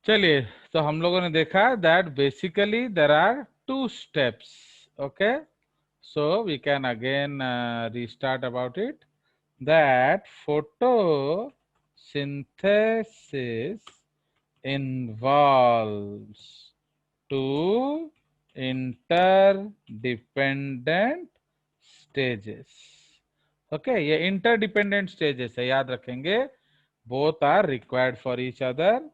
चलिए, तो हम लोगों ने देखा that basically there are two steps. Okay, so we can again restart about it, that photosynthesis involves two interdependent stages. Okay, ये इंटरडिपेंडेंट स्टेजेस है, याद रखेंगे. Both are required for each other.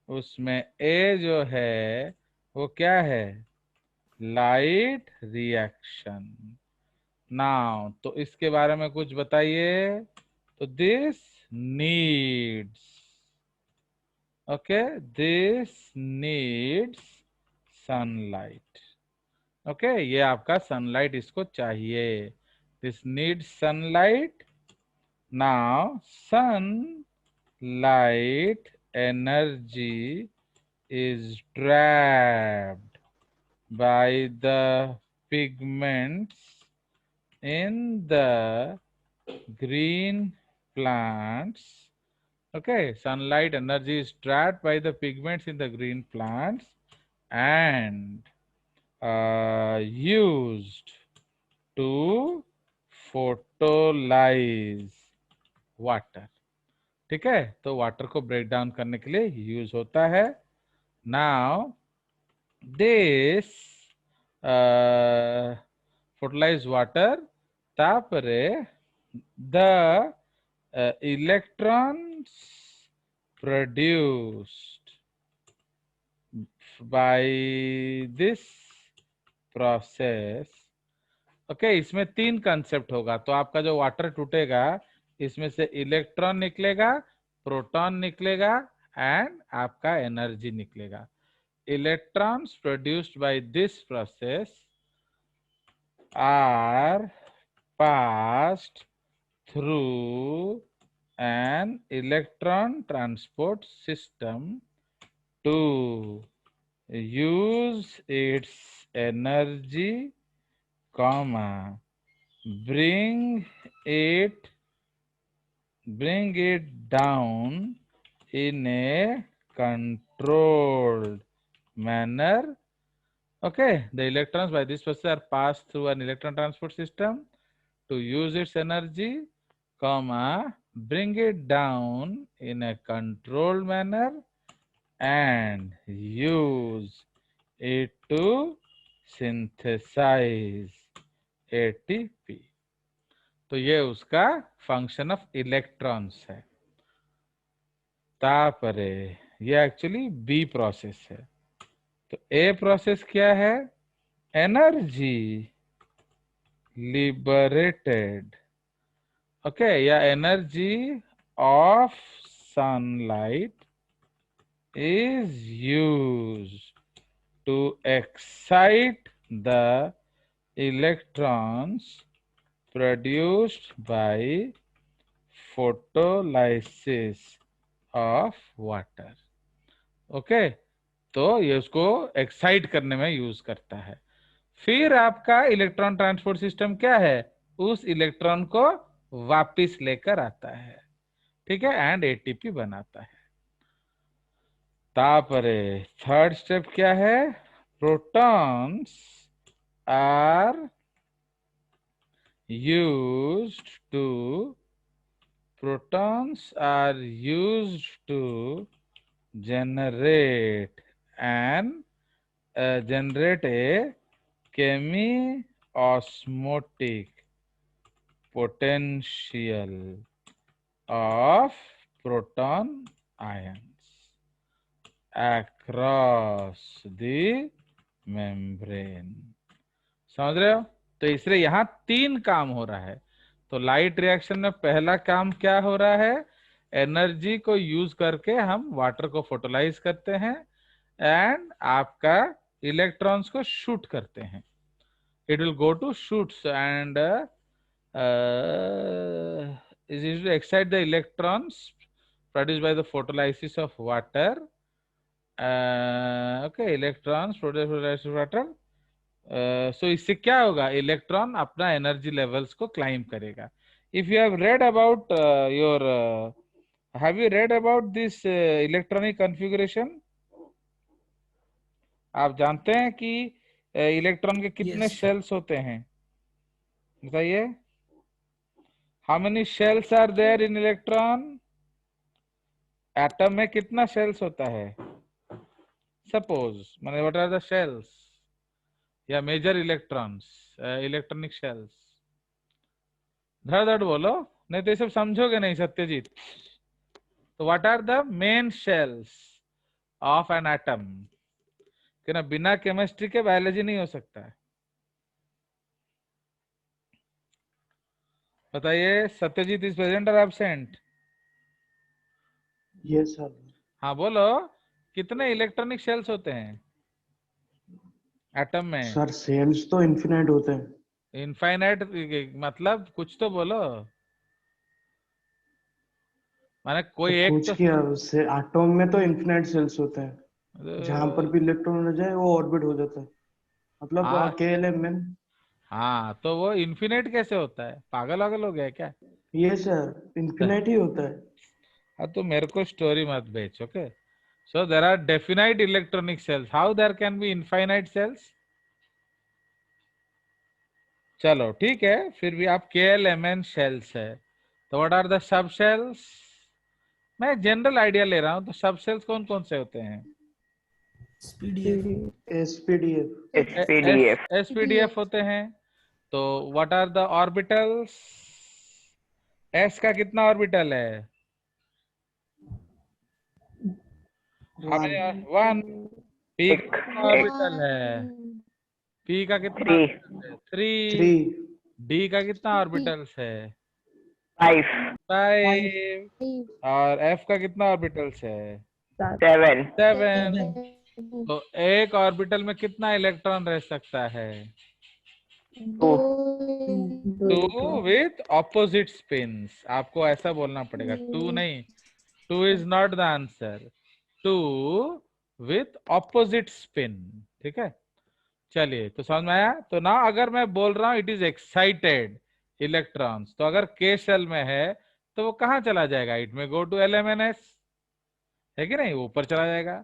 उसमें ए जो है वो क्या है? Light reaction. नाउ तो इसके बारे में कुछ बताइए. तो this needs, okay, this needs sunlight. Okay, ये आपका सनलाइट इसको चाहिए. This needs sunlight. Now sunlight energy is trapped by the pigments in the green plants. Okay, sunlight energy is trapped by the pigments in the green plants and used to photolyze water. ठीक है, तो water को break down करने के लिए use होता है. Now this fertilize water, तापरे the electrons produced by this process. Okay, इसमें तीन कंसेप्ट होगा. तो आपका जो वाटर टूटेगा इसमें से इलेक्ट्रॉन निकलेगा, प्रोटॉन निकलेगा एंड आपका एनर्जी निकलेगा. Electrons produced by this process are passed through an electron transport system to use its energy, comma, bring it down in a controlled manner. Okay, the electrons by this process are passed through an electron transport system to use its energy, comma, bring it down in a controlled manner and use it to synthesize ATP. तो ये उसका function of electrons है. तापरे ये actually be process है. तो a process क्या है? एनर्जी liberated, okay, या energy of sunlight is used to excite the electrons produced by photolysis of water. okay, तो ये उसको एक्साइट करने में यूज करता है. फिर आपका इलेक्ट्रॉन ट्रांसपोर्ट सिस्टम क्या है? उस इलेक्ट्रॉन को वापिस लेकर आता है. ठीक है, एंड एटीपी बनाता है. तापरे थर्ड स्टेप क्या है? Protons are used to generate and generate a chemiosmotic potential of proton ions across the membrane. समझ रहे हो? तो इसलिए यहां तीन काम हो रहा है. तो लाइट रिएक्शन में पहला काम क्या हो रहा है? एनर्जी को यूज करके हम वाटर को फोटोलाइज करते हैं एंड आपका इलेक्ट्रॉन्स को शूट करते हैं. It will go to shoots and is used to excite the electrons produced by the photolysis of water. Okay, electrons produced by photolysis of water. So इससे क्या होगा? इलेक्ट्रॉन अपना एनर्जी लेवल्स को climb करेगा. If you have read about your, have you read about this electronic configuration? आप जानते हैं कि इलेक्ट्रॉन के कितने Yes. शेल्स होते हैं? बताइए, how many shells are there in electron? Atom में कितना शेल्स होता है? सपोज माने व्हाट आर द शेल्स या मेजर इलेक्ट्रॉन्स, इलेक्ट्रॉनिक शेल्स? धड़ धड़ बोलो, नहीं तो ये सब समझोगे नहीं सत्यजीत। तो what are the main shells of an atom? कि ना बिना केमिस्ट्री के बायोलॉजी नहीं हो सकता है। बताइए, सत्यजीत इज प्रेजेंट और एब्सेंट? Yes sir. हाँ बोलो, कितने इलेक्ट्रॉनिक शेल्स होते हैं एटम में? सर सेल्स तो इन्फिनाइट होते हैं। इनफाइनाइट मतलब कुछ तो बोलो, माने कोई तो एक कुछ तो किया उससे, एटॉम में तो इन्फिनाइट सेल्स होते हैं, जहां पर भी अ, इलेक्ट्रॉन रह जाए वो ऑर्बिट हो जाता है, मतलब हाँ KLMN। हाँ, तो वो इन्फिनिट कैसे होता है? पागल वागल हो गया क्या? ये सर इन्फिनाइट ही होता है। हाँ तो मेरे को स्टोरी मत भेज, okay? So there are definite electronic shells, how there can be infinite shells? चलो ठीक है, फिर भी आप KLMN शेल्स है, तो what are the sub shells? मैं जनरल आइडिया ले रहा हूँ, तो सब शेल्स कौन कौन से होते हैं? SPDF. SPDF। S SPDF. SPDF होते हैं। तो what are the orbitals? S का कितना ऑर्बिटल है? How one. Many? One. P का एक कितना एक ऑर्बिटल है? पी का कितना थ्री ऑर्बिटल है? थ्री। 3। डी का कितना ऑर्बिटल्स है? 5 फाइव। और एफ का कितना ऑर्बिटल्स है? 7 सेवन। 7. तो एक ऑर्बिटल में कितना इलेक्ट्रॉन रह सकता है? 2 टू विथ ऑपोजिट स्पिन्स। आपको ऐसा बोलना पड़ेगा, टू नहीं, two is not the answer, two with opposite spin. ठीक है, चलिए तो समझ में आया। तो ना अगर मैं बोल रहा हूं इट इज एक्साइटेड इलेक्ट्रॉन्स, तो अगर के शेल में है तो वो कहाँ चला जाएगा? इट में गो टू LMNS, है कि नहीं? वो ऊपर चला जाएगा।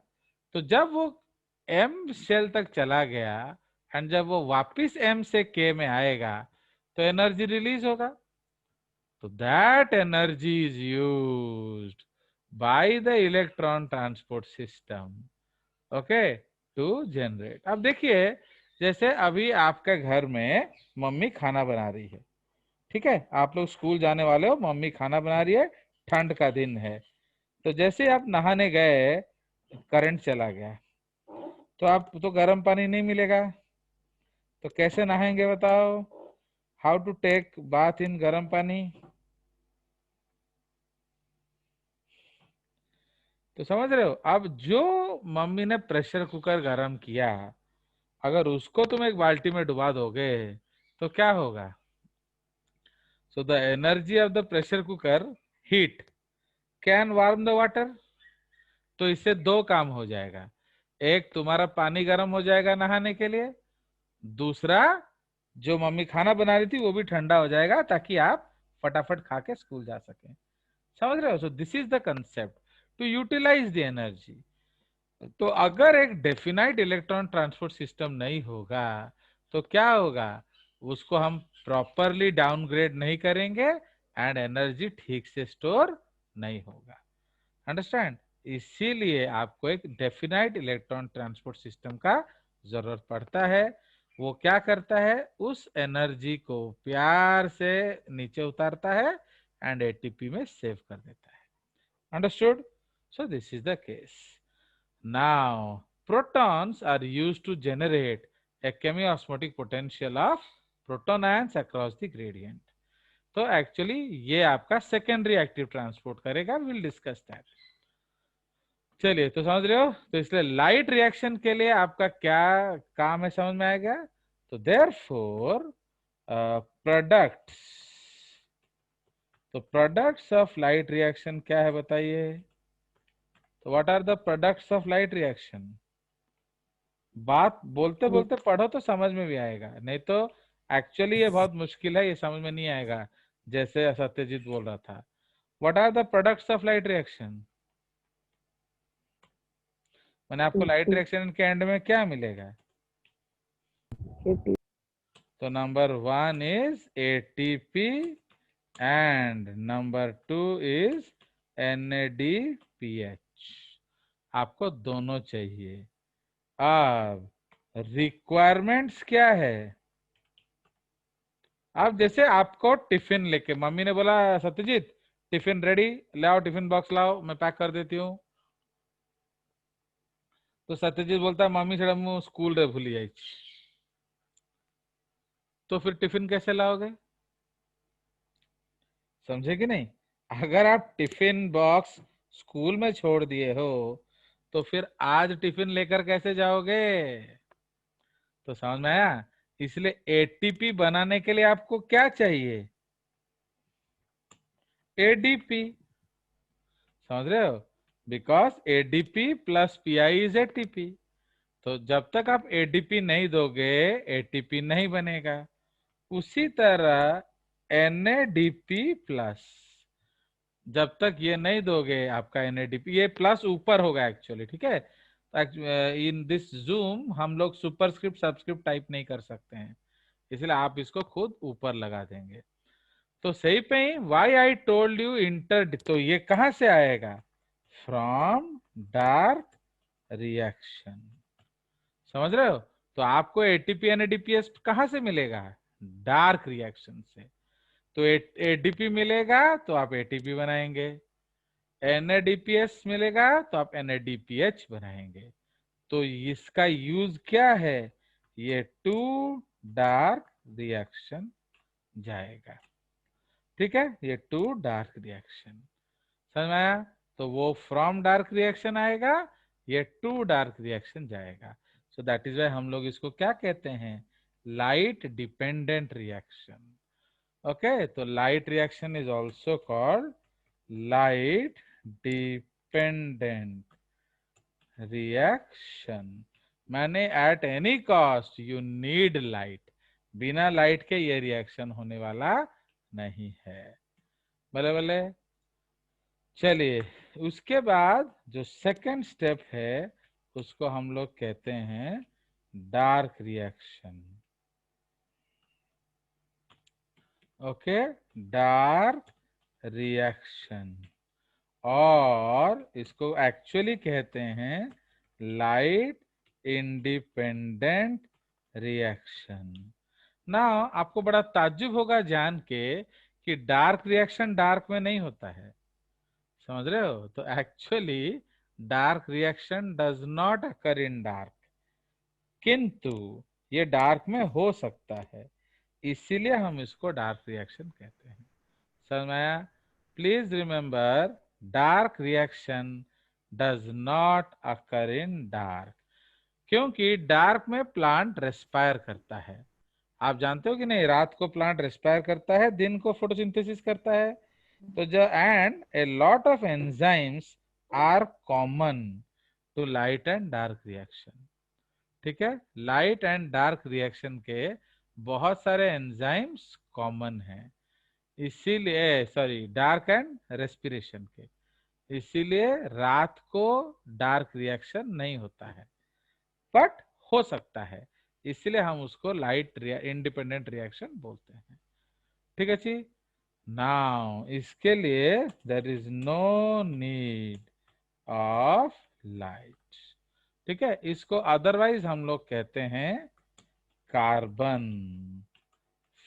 तो जब वो M शेल तक चला गया एंड जब वो वापिस M से K में आएगा तो एनर्जी रिलीज होगा। तो that energy is used by the electron transport system, okay, to generate. अब देखिए, जैसे अभी आपके घर में मम्मी खाना बना रही है, ठीक है, आप लोग स्कूल जाने वाले हो, मम्मी खाना बना रही है, ठंड का दिन है, तो जैसे आप नहाने गए, करंट चला गया, तो आप तो गर्म पानी नहीं मिलेगा, तो कैसे नहाएंगे बताओ? How to take bath in गर्म पानी? तो समझ रहे हो? अब जो मम्मी ने प्रेशर कुकर गर्म किया, अगर उसको तुम एक बाल्टी में डुबा दोगे तो क्या होगा? So the energy of the pressure cooker heat can warm the water. तो इससे दो काम हो जाएगा, एक तुम्हारा पानी गर्म हो जाएगा नहाने के लिए, दूसरा जो मम्मी खाना बना रही थी वो भी ठंडा हो जाएगा ताकि आप फटाफट खा के स्कूल जा सकें। समझ रहे हो? So this is the concept to utilise the energy. तो अगर एक डेफिनाइट इलेक्ट्रॉन ट्रांसपोर्ट सिस्टम नहीं होगा तो क्या होगा? उसको हम प्रॉपरली डाउनग्रेड नहीं करेंगे एंड एनर्जी ठीक से स्टोर नहीं होगा। अंडरस्टैंड? इसीलिए आपको एक डेफिनाइट इलेक्ट्रॉन ट्रांसपोर्ट सिस्टम का जरूरत पड़ता है। वो क्या करता है? उस एनर्जी को प्यार से नीचे उतारता है एंड ATP में सेव कर देता है। Understood? So this is the case. Now, protons are used to generate a chemiosmotic potential of proton ions across the gradient. तो एक्चुअली ये आपका सेकेंडरी एक्टिव ट्रांसपोर्ट करेगा, विल डिस्कस दैट। चलिए, तो समझ रहे हो? तो इसलिए लाइट रिएक्शन के लिए आपका क्या काम है समझ में आएगा। तो देयरफॉर प्रोडक्ट्स, तो प्रोडक्ट्स ऑफ लाइट रिएक्शन क्या है बताइए? तो what are the products of light reaction? बात बोलते बोलते पढ़ो तो समझ में भी आएगा, नहीं तो एक्चुअली ये बहुत मुश्किल है, ये समझ में नहीं आएगा। जैसे सत्यजीत बोल रहा था, what are the products of light reaction? मैंने आपको लाइट रिएक्शन के एंड में क्या मिलेगा? तो number 1 is ATP and number 2 is NADPH। आपको दोनों चाहिए। अब रिक्वायरमेंट्स क्या है? अब जैसे आपको टिफिन लेके मम्मी ने बोला सत्यजीत टिफिन रेडी, ले आओ टिफिन बॉक्स लाओ, मैं पैक कर देती हूँ। तो सत्यजीत बोलता है मम्मी से मु स्कूल रे भूली जाई। तो फिर टिफिन कैसे लाओगे? समझे कि नहीं? अगर आप टिफिन बॉक्स स्कूल में छोड़ दिए हो तो फिर आज टिफिन लेकर कैसे जाओगे? तो समझ में आया? इसलिए एटीपी बनाने के लिए आपको क्या चाहिए? एडीपी। समझ रहे हो? Because ADP plus pi is ATP. तो जब तक आप एडीपी नहीं दोगे एटीपी नहीं बनेगा। उसी तरह एनएडीपी प्लस, जब तक ये नहीं दोगे आपका एनएडीपी, ये प्लस ऊपर होगा एक्चुअली, ठीक है? इन दिस जूम हम लोग सुपरस्क्रिप्ट सबस्क्रिप्ट टाइप नहीं कर सकते हैं, इसलिए आप इसको खुद ऊपर लगा देंगे। तो सही पे ही why I told you inter, तो ये कहां से आएगा? From dark reaction. समझ रहे हो? तो आपको एटीपी एनएडीपीएस कहां से मिलेगा? डार्क रिएक्शन से। तो एडीपी मिलेगा तो आप एटीपी बनाएंगे, एनएडीपीएस मिलेगा तो आप एनएडीपीएच बनाएंगे। तो इसका यूज क्या है? ये टू डार्क रिएक्शन जाएगा, ठीक है? ये टू डार्क रिएक्शन समझ में आया? तो वो फ्रॉम डार्क रिएक्शन आएगा, ये टू डार्क रिएक्शन जाएगा। सो दैट इज वाई हम लोग इसको क्या कहते हैं? Light dependent reaction. ओके, तो light reaction is also called light dependent reaction. माने at any cost you need light, बिना लाइट के ये रिएक्शन होने वाला नहीं है। भले भले। चलिए, उसके बाद जो सेकंड स्टेप है उसको हम लोग कहते हैं dark reaction. Okay, dark reaction, और इसको एक्चुअली कहते हैं लाइट इंडिपेंडेंट रिएक्शन। ना आपको बड़ा ताज्जुब होगा जान के कि डार्क रिएक्शन डार्क में नहीं होता है। समझ रहे हो? तो actually dark reaction does not occur in dark, किंतु ये डार्क में हो सकता है, इसीलिए हम इसको डार्क रिएक्शन कहते हैं। समझ में आया? Please remember, dark reaction does not occur in dark, क्योंकि डार्क में प्लांट रेस्पायर करता है। आप जानते हो कि नहीं? रात को प्लांट रेस्पायर करता है, दिन को फोटोसिंथेसिस करता है। तो जो and a lot of enzymes are common to light and dark reaction, ठीक है? लाइट एंड डार्क रिएक्शन के बहुत सारे एंजाइम्स कॉमन हैं, इसीलिए सॉरी डार्क एंड रेस्पिरेशन के, इसीलिए रात को डार्क रिएक्शन नहीं होता है, बट हो सकता है, इसलिए हम उसको लाइट इंडिपेंडेंट रिएक्शन बोलते हैं। ठीक है जी? नाउ इसके लिए there is no need of light, ठीक है? इसको अदरवाइज हम लोग कहते हैं कार्बन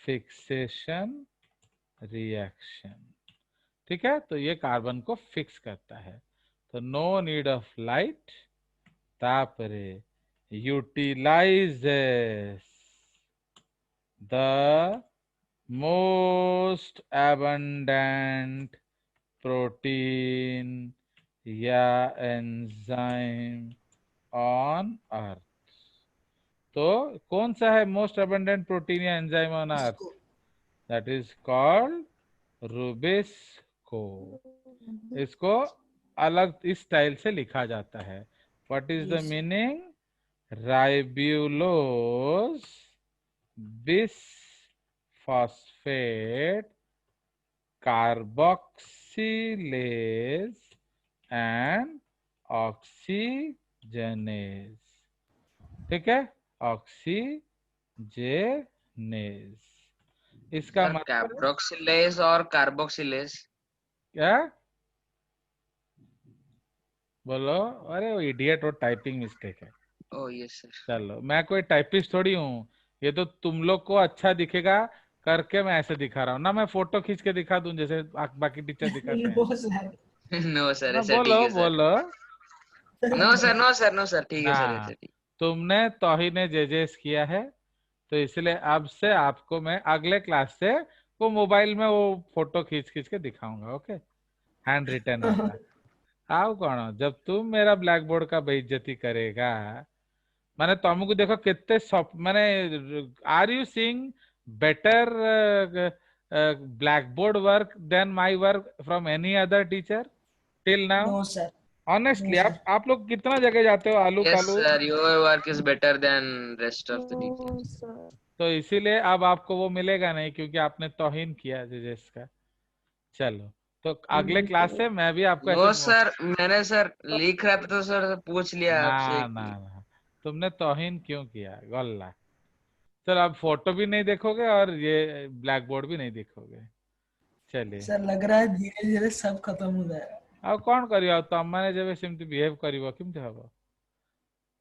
फिक्सेशन रिएक्शन, ठीक है? तो ये कार्बन को फिक्स करता है, तो नो नीड ऑफ लाइट। तापरे utilizes the most abundant protein या एंजाइम ऑन अर्थ। तो कौन सा है मोस्ट अबंडेंट प्रोटीन या enzyme on earth? That is called Rubisco. इसको अलग इस स्टाइल से लिखा जाता है। What is the meaning? Ribulose bisphosphate carboxylase and oxidase ठीक है, ऑक्सीजेनेज। इसका सर मतलब कैप्रोक्सिलेज और कार्बोक्सिलेज। क्या? बोलो। अरे वो इडियट, वो टाइपिंग मिस्टेक है। ओ यस सर। चलो, मैं कोई टाइपिस्ट थोड़ी हूँ, ये तो तुम लोग को अच्छा दिखेगा करके मैं ऐसे दिखा रहा हूँ ना। मैं फोटो खींच के दिखा दूं जैसे बाकी टीचर दिखाते हैं? No sir. नो सर, ना, ऐसा बोलो ठीक है सर। बोलो। No sir, no sir, no sir, ठीक है ना, सर, ऐसा ठीक। तुमने तौहीन जेजेस किया है, तो इसलिए अब से आपको मैं अगले क्लास से वो मोबाइल में वो फोटो खींच खींच के दिखाऊंगा। ओके, हैंड रिटन वाला। आओ कौन जब तुम मेरा ब्लैक बोर्ड का बेइज्जती करेगा, माने तुमको देखो कितने सॉफ्ट, माने are you seeing better blackboard work than my work from any other teacher till now? No sir. No honestly, sir. आप लोग कितना जगह जाते हो आलू यस कालू? Sir, your work is better than rest of the teachers. No, sir. तो इसीलिए अब आपको वो मिलेगा नहीं, क्योंकि आपने तौहीन किया जेजेस का। चलो, तो अगले क्लास से मैं भी आपको ऐसे नो सर, मैंने सर लिख रहा था तो सर पूछ लिया ना आपसे ना कि ना, तुमने तौहीन क्यों किया गल्ला? चलो, अब फोटो भी नहीं देखोगे और ये ब्लैक बोर्ड भी नहीं देखोगे। चलिए, सर लग रहा है धीरे धीरे सब खत्म हो जाएगा। ଆଉ କଣ କରିବା? ଆଉ ତମମାନେ ଯେବେ ସେମିତି ବିହେଭ କରିବ କେମିତି ହବ?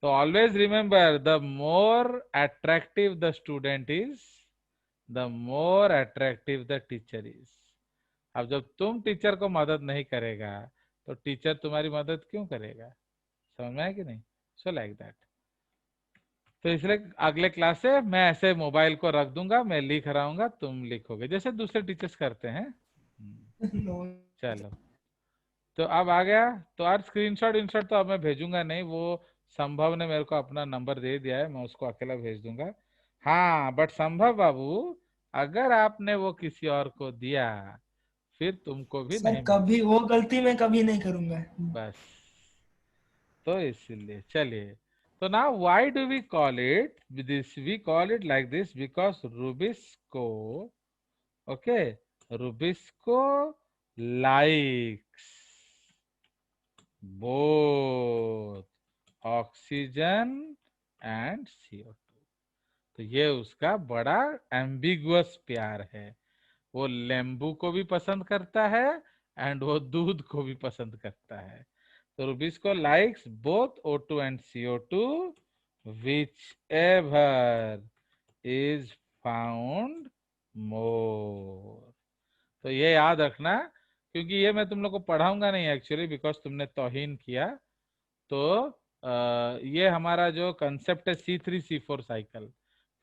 तो always remember, the more attractive the student is, the more attractive the teacher is. अब जब तुम टीचर को मदद नहीं करेगा तो टीचर तुम्हारी मदद क्यों करेगा? समझ में आया कि नहीं? So like that. तो इसलिए अगले क्लास से मैं ऐसे मोबाइल को रख दूंगा, मैं लिख रहा हूँ, तुम लिखोगे जैसे दूसरे टीचर्स करते हैं। नो। चलो, तो अब आ गया। तो यार स्क्रीनशॉट इंशॉट तो अब मैं भेजूंगा नहीं, वो संभव ने मेरे को अपना नंबर दे दिया है, मैं उसको अकेला भेज दूंगा। हाँ, बट संभव बाबू, अगर आपने वो किसी और को दिया फिर तुमको भी सर नहीं मिल कभी वो गलती मैं कभी नहीं करूंगा। बस। तो इसीलिए चलिए, तो ना why do we call it this? We call it like this because rubisco, okay, rubisco likes both oxygen and CO2। तो ये उसका बड़ा एम्बिगुअस प्यार है। वो लेम्बू को भी पसंद करता है एंड वो दूध को भी पसंद करता है। तो Rubisco likes both O2 and CO2 which ever is found मोर। तो ये याद रखना, क्योंकि ये मैं तुम लोग को पढ़ाऊंगा नहीं एक्चुअली, बिकॉज तुमने तौहीन किया। तो ये हमारा जो कंसेप्ट है C3 C4 साइकिल,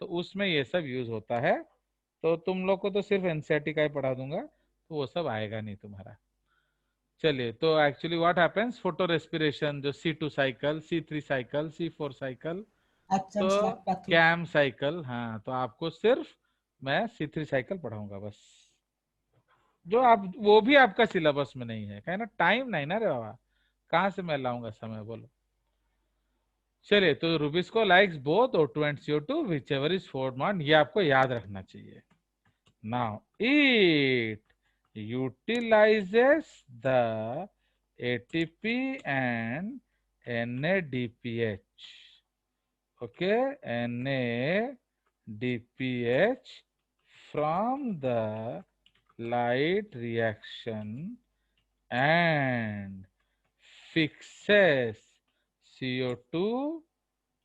तो उसमें ये सब यूज होता है। तो तुम लोग को तो सिर्फ एनसीईआरटी का ही पढ़ा दूंगा, तो वो सब आएगा नहीं तुम्हारा। चलिए, तो actually what happens, photorespiration जो C2 cycle, C3 cycle, C4 cycle, action तो स्लैक पैथू। CAM cycle. हाँ, तो आपको सिर्फ मैं C3 साइकिल पढ़ाऊंगा बस, जो आप वो भी आपका सिलेबस में नहीं है, ना टाइम नहीं ना रे बाबा, कहाँ से मैं लाऊंगा समय, बोलो। चलिए, तो Rubisco likes both O2 and CO2 which ever is Ford, ये आपको याद रखना चाहिए। Now it utilizes the ATP and NADPH, okay, NADPH from the light reaction and fixes CO2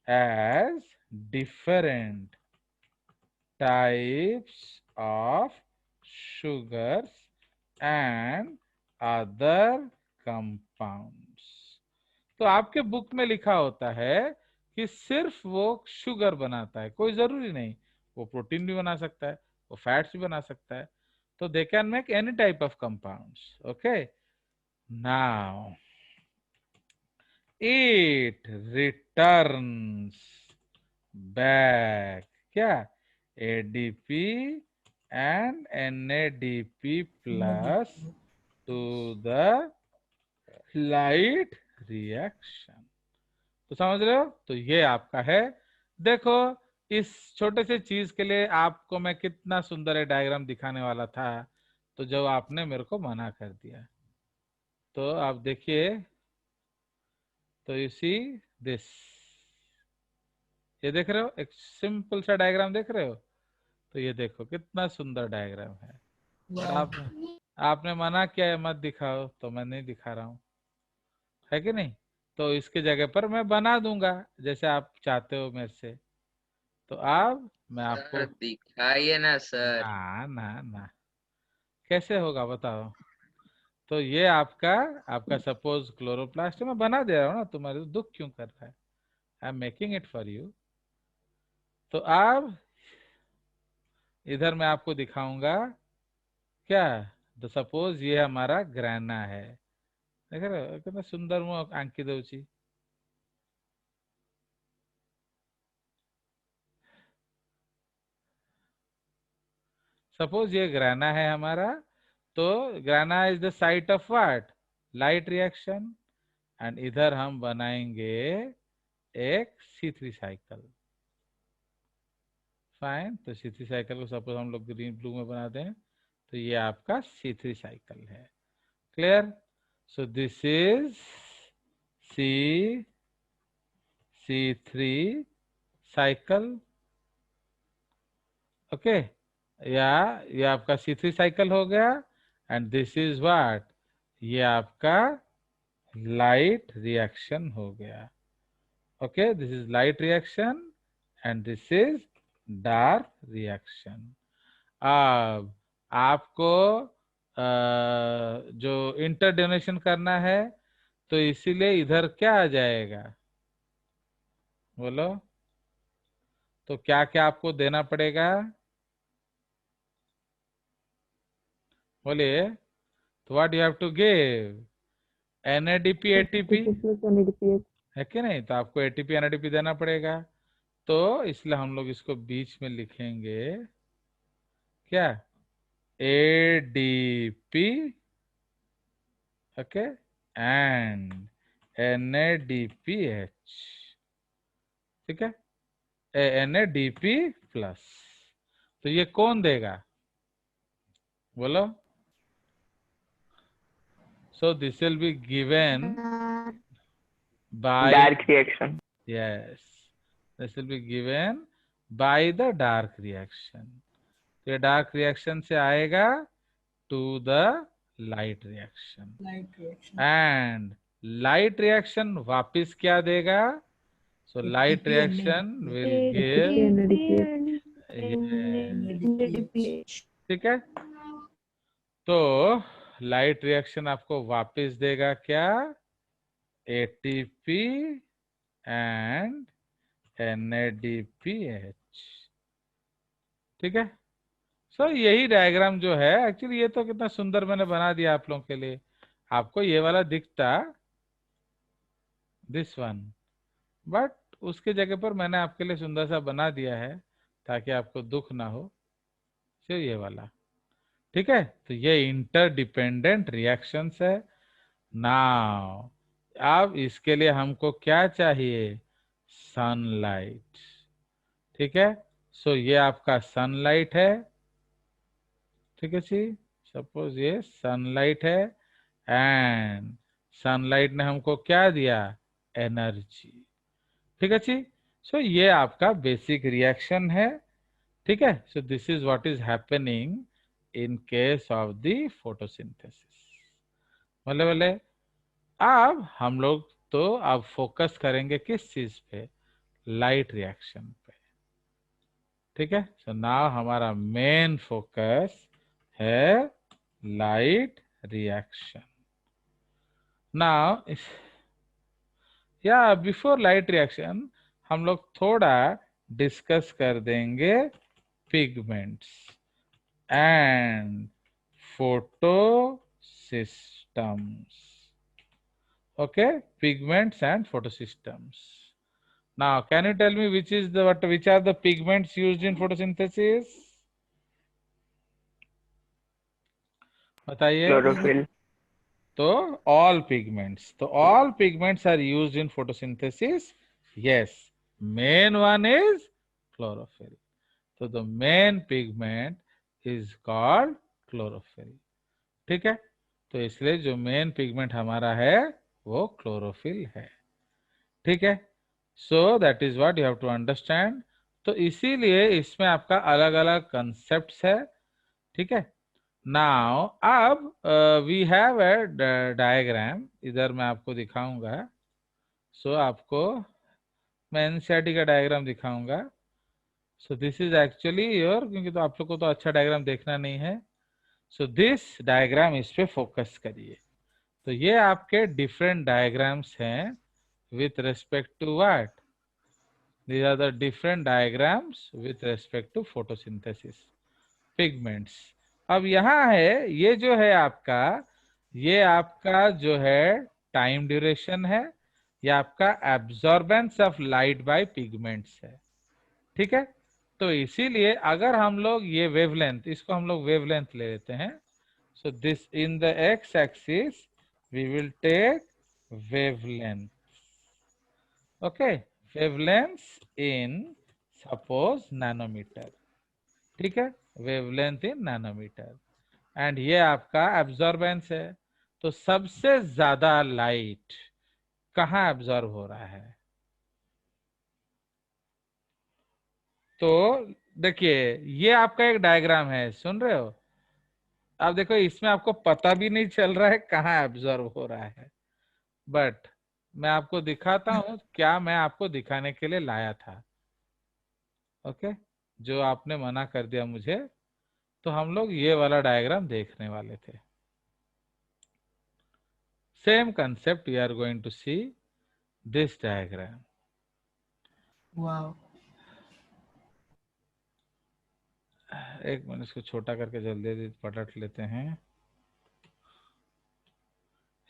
as different types of sugars and other compounds। तो आपके book में लिखा होता है कि सिर्फ वो शुगर बनाता है, कोई जरूरी नहीं, वो प्रोटीन भी बना सकता है, वो फैट्स भी बना सकता है। तो they can make any type of compounds. Okay, now it returns back क्या? ADP and NADP plus to the light reaction। तो समझ रहे हो? तो ये आपका है। देखो, इस छोटे से चीज के लिए आपको मैं कितना सुंदर है डायग्राम दिखाने वाला था, तो जब आपने मेरे को मना कर दिया, तो आप देखिए तो यू सी दिस, ये देख रहे हो, एक सिंपल सा डायग्राम देख रहे हो। तो ये देखो कितना सुंदर डायग्राम है। और आपने मना किया है मत दिखाओ, तो मैं नहीं दिखा रहा हूँ, है कि नहीं। तो इसके जगह पर मैं बना दूंगा जैसे आप चाहते हो मेरे से। तो अब मैं आपको सर दिखाइए ना सर। ना ना ना, कैसे होगा बताओ। तो ये आपका आपका सपोज क्लोरोप्लास्ट मैं बना दे रहा हूँ ना, तुम्हारे तो दुख क्यों कर रहा है, I am making it for you. तो अब इधर मैं आपको दिखाऊंगा क्या, तो सपोज ये हमारा ग्राना है, देख रहे हो कितना सुंदर मुँह आंकी दउची। सपोज ये ग्राना है हमारा, तो ग्राना is the site of what, light reaction. And इधर हम बनाएंगे एक C3 साइकिल। फाइन, तो C3 साइकिल को सपोज हम लोग ग्रीन ब्लू में बना दें, तो ये आपका C3 साइकिल है। Clear. So this is C3 cycle. Okay, या ये आपका C3 साइकिल हो गया। एंड दिस इज व्हाट, ये आपका लाइट रिएक्शन हो गया। Okay, this is light reaction and this is dark reaction. अब आपको जो इंटर डोनेशन करना है, तो इसीलिए इधर क्या आ जाएगा बोलो, तो क्या क्या आपको देना पड़ेगा बोलिए। तो what you have to give, NADP ATP, है कि नहीं। तो आपको ATP NADP देना पड़ेगा। तो इसलिए हम लोग इसको बीच में लिखेंगे क्या, ADP, ओके, एंड NADPH, ठीक है, NADP प्लस। तो ये कौन देगा बोलो। So this will be given by, Dark reaction. yes, this will be given by the dark reaction। तो ये डार्क रिएक्शन से आएगा to the light reaction. Light reaction and light reaction वापिस क्या देगा, so light reaction will give, ठीक है। तो लाइट रिएक्शन आपको वापिस देगा क्या, ATP एंड NADPH, ठीक है। सो यही डायग्राम जो है, एक्चुअली ये तो कितना सुंदर मैंने बना दिया आप लोगों के लिए। आपको ये वाला दिखता दिस वन, बट उसके जगह पर मैंने आपके लिए सुंदर सा बना दिया है ताकि आपको दुख ना हो। सिर्फ ये वाला, ठीक है। तो ये इंटरडिपेंडेंट रिएक्शंस है। नाउ अब इसके लिए हमको क्या चाहिए, सनलाइट, ठीक है। सो ये आपका सनलाइट है, ठीक है जी। सपोज ये सनलाइट है एंड सनलाइट ने हमको क्या दिया, एनर्जी, ठीक है जी। सो ये आपका बेसिक रिएक्शन है, ठीक है। So this is what is happening in case of the photosynthesis. बोले बोले, अब हम लोग तो अब फोकस करेंगे किस चीज पे, लाइट रिएक्शन पे, ठीक है। सो नाउ हमारा मेन फोकस है लाइट रिएक्शन। नाउ या बिफोर लाइट रिएक्शन हम लोग थोड़ा डिस्कस कर देंगे pigments and photo systems. Okay, pigments and photo systems. Now, can you tell me which is the which are the pigments used in photosynthesis? बताइए। Chlorophyll. तो all pigments. So all pigments are used in photosynthesis. Yes, main one is chlorophyll. So the main pigment is called chlorophyll. ठीक है। तो इसलिए जो main pigment हमारा है वो क्लोरोफिल है। ठीक है, so that is what you have to understand. तो इसीलिए इसमें आपका अलग अलग कंसेप्ट्स है, ठीक है। नाउ अब वी हैव ए डायग्राम, इधर मैं आपको दिखाऊंगा। सो आपको मैं एनसीईआरटी का डायग्राम दिखाऊंगा। सो दिस इज एक्चुअली योर, क्योंकि तो आप लोग को तो अच्छा डायग्राम देखना नहीं है। सो दिस डायग्राम, इस पे फोकस करिए। तो ये आपके डिफरेंट डायग्राम्स हैं with respect to what? These are the different diagrams with respect to photosynthesis pigments। अब यहाँ है, ये जो है आपका, ये आपका जो है टाइम ड्यूरेशन है, ये आपका absorbance of light by pigments है, ठीक है। तो इसीलिए अगर हम लोग ये वेवलेंथ, इसको हम लोग वेवलेंथ ले लेते हैं। So this in the X axis we will take wavelength, okay, wavelength in suppose nanometre, ठीक है, वेवलेंथ इन नैनोमीटर। एंड ये आपका एब्जॉर्बेंस है। तो सबसे ज्यादा लाइट कहाँ एब्जॉर्ब हो रहा है? तो देखिए, ये आपका एक डायग्राम है, सुन रहे हो? अब देखो, इसमें आपको पता भी नहीं चल रहा है कहाँ एब्जॉर्ब हो रहा है, बट मैं आपको दिखाता हूं क्या मैं आपको दिखाने के लिए लाया था, ओके, जो आपने मना कर दिया मुझे। तो हम लोग ये वाला डायग्राम देखने वाले थे। Same concept we are going to see this diagram. Wow. एक मिनट, इसको छोटा करके जल्दी पलट लेते हैं।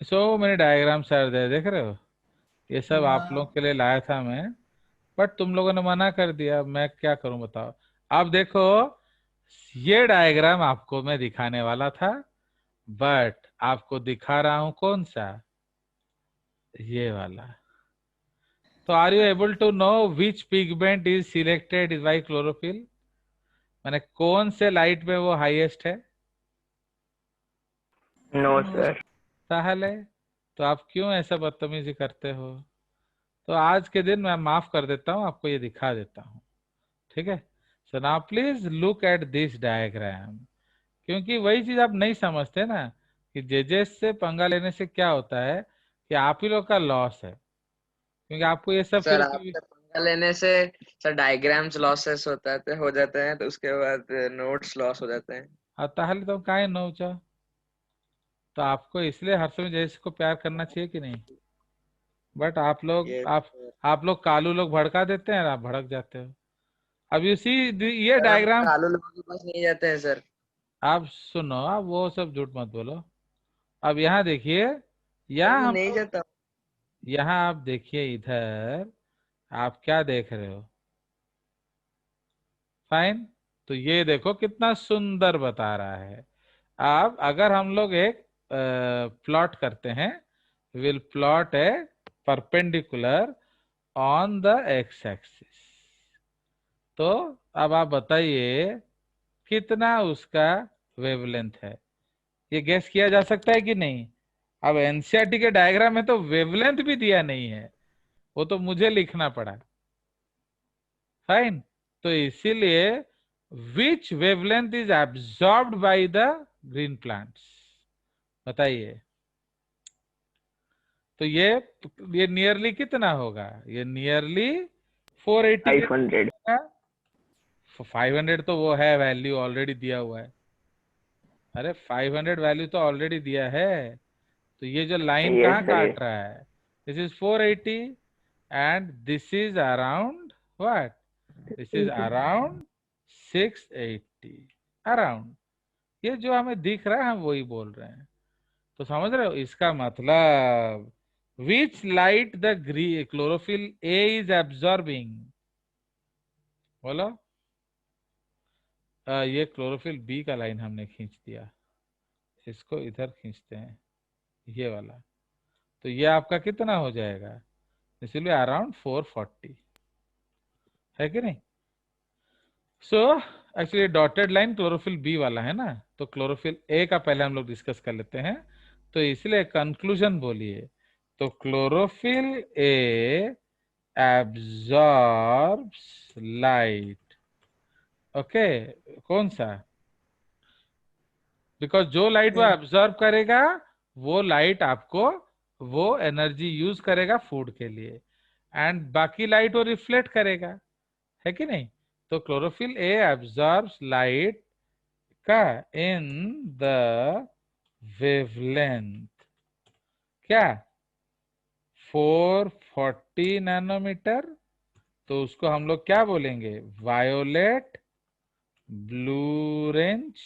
सो मेरे डायग्राम्स आर देयर, देख रहे हो? ये सब आप लोगों के लिए लाया था मैं, बट तुम लोगों ने मना कर दिया, मैं क्या करूं बताओ। अब देखो, ये डायग्राम आपको मैं दिखाने वाला था, बट आपको दिखा रहा हूं कौन सा, ये वाला। तो are you able to know which pigment is selected by chlorophyll? माने कौन से लाइट में वो हाईएस्ट है? No, sir. ताहले तो आप क्यों ऐसा बदतमीजी करते हो? तो आज के दिन मैं माफ कर देता हूं, आपको ये दिखा देता हूं, ठीक है। So now please look at this diagram, क्योंकि वही चीज आप नहीं समझते ना कि जेजेस से पंगा लेने से क्या होता है कि आप ही लोग का लॉस है, क्योंकि आपको ये सब सर फिर आपसे पंगा लेने से सर डायग्राम्स लॉसेस हो जाते हैं, तो उसके बाद नोट्स लॉस हो जाते हैं। ताहले तो काहे नौचा। तो आपको इसलिए हर समय जैसे को प्यार करना चाहिए कि नहीं? बट आप लोग ये आप लोग कालू लोग भड़का देते हैं और आप भड़क जाते हो। अब यू सी ये सर हम डायग्राम, कालू लोगों के पास नहीं जाते हैं सर। आप सुनो, आप वो सब झूठ मत बोलो। अब यहाँ देखिए, सर यहाँ मैं हम नहीं लोग, जाता। यहाँ आप देखिए इधर, आप क्या देख रहे हो? फाइन। तो ये देखो कितना सुंदर बता रहा है। अब अगर हम लोग एक प्लॉट करते हैं, will plot A perpendicular on the X axis. तो अब आप बताइए कितना उसका वेवलेंथ है, ये गैस किया जा सकता है कि नहीं? अब एनसीईआरटी के डायग्राम में तो वेवलेंथ भी दिया नहीं है, वो तो मुझे लिखना पड़ा। फाइन। तो इसीलिए which wavelength is absorbed by the green plants, बताइए। तो ये नियरली कितना होगा? ये नियरली 480 के 500. होगा। 500 तो वो है, वैल्यू ऑलरेडी दिया हुआ है। अरे 500 वैल्यू तो ऑलरेडी दिया है। तो ये जो लाइन Yes, कहाँ sir. काट रहा है? This is 480 and this is around what? This is around 680 around. ये जो हमें दिख रहा है हम वही बोल रहे हैं। तो समझ रहे हो इसका मतलब? Which light the chlorophyll A is absorbing? बोलो। ये क्लोरोफिल बी का लाइन हमने खींच दिया, इसको इधर खींचते हैं, ये वाला। तो ये आपका कितना हो जाएगा? इसलिए अराउंड 440 है कि नहीं? So actually dotted line chlorophyll B वाला है ना, तो क्लोरोफिल ए का पहले हम लोग डिस्कस कर लेते हैं। तो इसलिए कंक्लूजन बोलिए। तो chlorophyll A absorbs light. Okay, कौन सा? बिकॉज जो लाइट वो एब्जॉर्ब करेगा वो लाइट आपको वो एनर्जी यूज करेगा फूड के लिए, एंड बाकी लाइट वो रिफ्लेक्ट करेगा, है कि नहीं? तो क्लोरोफिल ए एब्जॉर्ब्स लाइट का इन द वेवलेंथ क्या 440 नैनोमीटर। तो उसको हम लोग क्या बोलेंगे? वायोलेट ब्लू रेंज,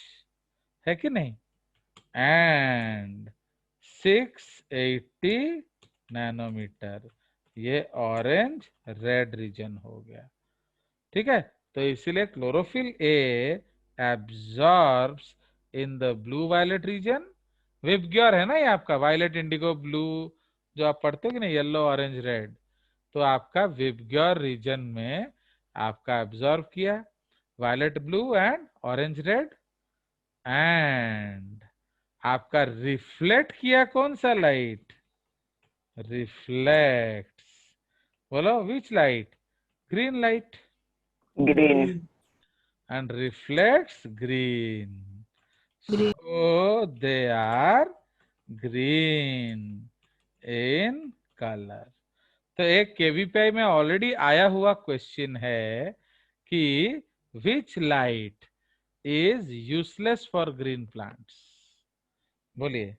है कि नहीं? एंड 680 नैनोमीटर ये ऑरेंज रेड रीजन हो गया। ठीक है, तो इसीलिए chlorophyll A absorbs in the blue violet region. VIBGYOR है ना ये आपका, वायलेट इंडिगो ब्लू जो आप पढ़ते हो कि नहीं, येलो ऑरेंज रेड, तो आपका विबग्योर रीजन में आपका एब्जॉर्ब किया violet blue and orange red, and आपका रिफ्लेक्ट किया कौन सा लाइट? रिफ्लेक्ट्स, बोलो which light? Green light, Green. and reflects green. Green. So they are green in color. तो एक केवीपीआई में ऑलरेडी आया हुआ क्वेश्चन है कि which light is useless for green plants? बोलिए,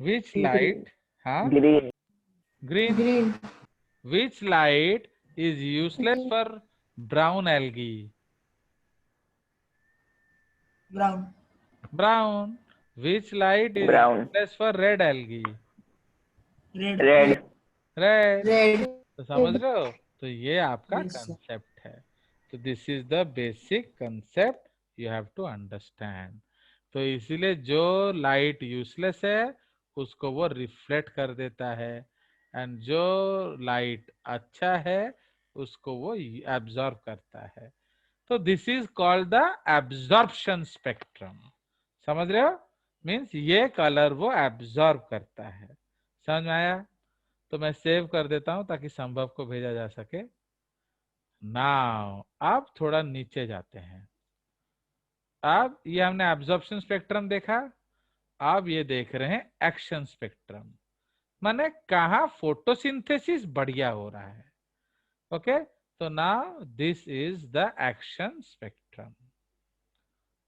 विच लाइट? हाँ, Green. Green. Green. Which light is useless for brown algae? Brown. Brown. Which light is Brown. useless for red algae? Red. Red. Red. Red. तो समझ रहे हो? तो ये आपका Yes, sir. Concept है। तो this is the basic concept you have to understand. तो इसीलिए जो लाइट यूजलेस है उसको वो रिफ्लेक्ट कर देता है, एंड जो लाइट अच्छा है उसको वो एब्जॉर्ब करता है। तो this is called the absorption spectrum. समझ रहे हो? मीन्स ये कलर वो एब्जॉर्ब करता है। समझ में आया? तो मैं सेव कर देता हूं ताकि संभव को भेजा जा सके। नाउ अब थोड़ा नीचे जाते हैं। अब ये हमने एब्जॉर्प्शन स्पेक्ट्रम देखा, अब ये देख रहे हैं एक्शन स्पेक्ट्रम, माने कहा फोटोसिंथेसिस बढ़िया हो रहा है। ओके, तो now this is the action spectrum.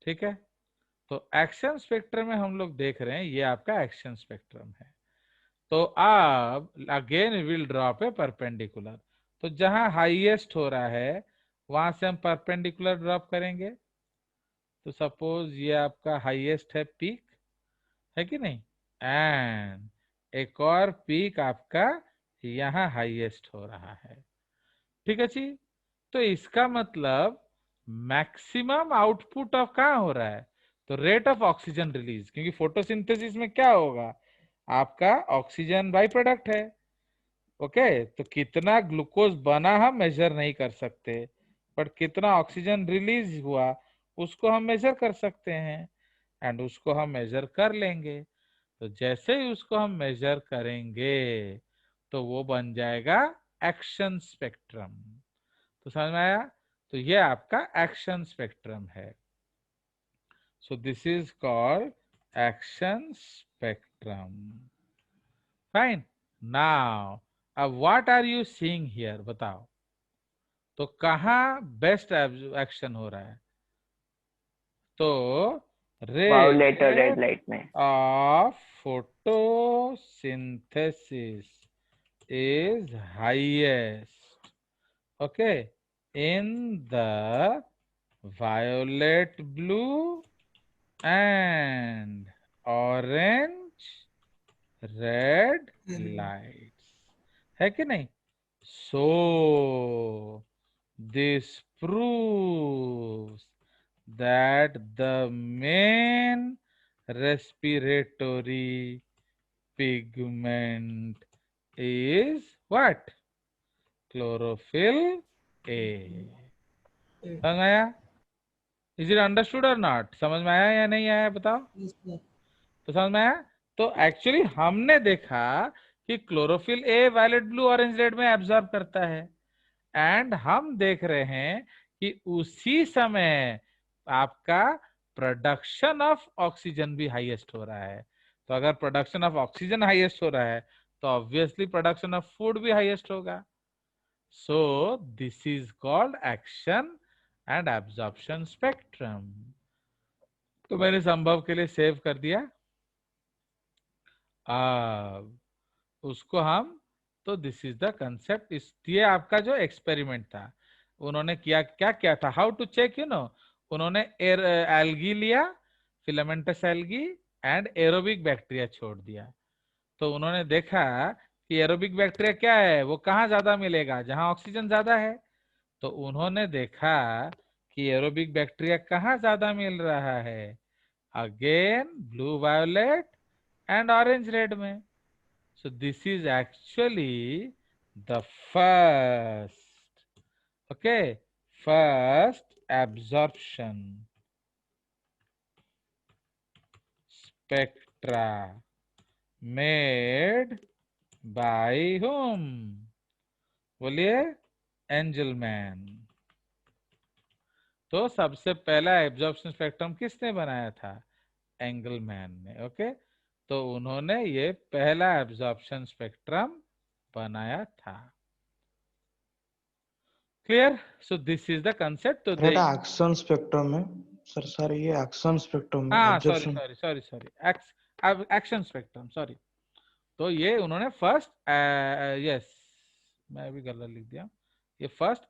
ठीक है, तो एक्शन स्पेक्ट्रम में हम लोग देख रहे हैं ये आपका एक्शन स्पेक्ट्रम है। तो अब again will drop A perpendicular. तो जहां हाईएस्ट हो रहा है वहां से हम परपेंडिकुलर ड्रॉप करेंगे। तो सपोज ये आपका हाईएस्ट है पीक, है कि नहीं, एंड एक और पीक आपका यहाँ हाईएस्ट हो रहा है। ठीक है जी, तो इसका मतलब मैक्सिमम आउटपुट ऑफ कहाँ हो रहा है? तो रेट ऑफ ऑक्सीजन रिलीज, क्योंकि फोटोसिंथेसिस में क्या होगा? आपका ऑक्सीजन बाई प्रोडक्ट है। ओके, तो कितना ग्लूकोज बना हम मेजर नहीं कर सकते, बट कितना ऑक्सीजन रिलीज हुआ उसको हम मेजर कर सकते हैं, एंड उसको हम मेजर कर लेंगे। तो जैसे ही उसको हम मेजर करेंगे तो वो बन जाएगा एक्शन स्पेक्ट्रम। तो समझ में आया? तो ये आपका एक्शन स्पेक्ट्रम है। So this is called action spectrum. Fine. Now अब what are you seeing here, बताओ। तो कहाँ बेस्ट एक्शन हो रहा है? तो Violet और red rate light में. of photosynthesis is highest, okay, in the violet blue and orange red lights, है कि नहीं? So this proves that the main respiratory pigment is what? Chlorophyll A. समझ में आया? Is it understood or not? समझ में आया या नहीं आया बताओ? Yes, sir. तो समझ में आया? तो एक्चुअली हमने देखा कि chlorophyll A violet blue orange red में एब्जॉर्ब करता है, एंड हम देख रहे हैं कि उसी समय आपका प्रोडक्शन ऑफ ऑक्सीजन भी हाईएस्ट हो रहा है। तो अगर प्रोडक्शन ऑफ ऑक्सीजन हाईएस्ट हो रहा है तो ऑब्वियसली प्रोडक्शन ऑफ फूड भी हाईएस्ट होगा। सो this is called action and absorption spectrum. तो मैंने संभव के लिए सेव कर दिया। उसको हम, तो दिस इज द कंसेप्ट। इस ये आपका जो एक्सपेरिमेंट था, उन्होंने क्या किया था, हाउ टू चेक, उन्होंने एल्गी लिया, filamentous algae and aerobic bacteria छोड़ दिया। तो उन्होंने देखा कि एरोबिक बैक्टीरिया क्या है, वो कहाँ ज्यादा मिलेगा, जहां ऑक्सीजन ज्यादा है। तो उन्होंने देखा कि एरोबिक बैक्टीरिया कहाँ ज्यादा मिल रहा है, again blue violet and orange red में। So this is actually the first absorption spectra made by whom? बोलिए, एंजलमैन। तो सबसे पहला एब्जॉर्प्शन स्पेक्ट्रम किसने बनाया था, एंगलमैन ने। ओके, तो उन्होंने ये पहला एब्जॉर्प्शन स्पेक्ट्रम बनाया था। Clear? So this is the concept. तो बेटा एक्शन स्पेक्ट्रम है सर, ये एक्शन स्पेक्ट्रम है, हाँ, absorption. Sorry, action spectrum, sorry. तो ये उन्होंने फर्स्ट, यस मैं भी गलत लिख दिया, ये फर्स्ट